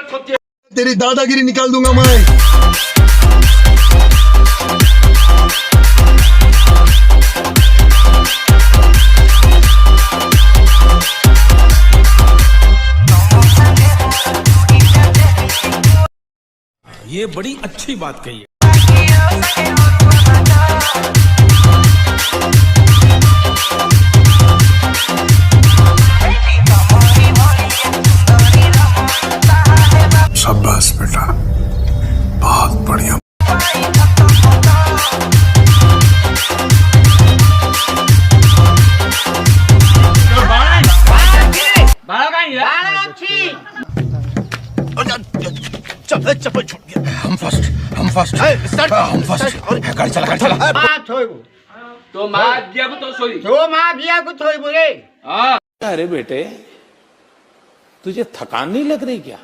तेरी दादागिरी निकाल दूंगा मैं। ये बड़ी अच्छी बात कही है। शाबाश बेटा, बहुत बढ़िया। चप्पल छूट गया। हम फर्स्ट। हम फर्स्ट। गाड़ी चला, गाड़ी चला। तो माँ दिया को तो सोई। तो माँ दिया को सोई बोले। अरे बेटे, तुझे थकान नहीं लग रही क्या?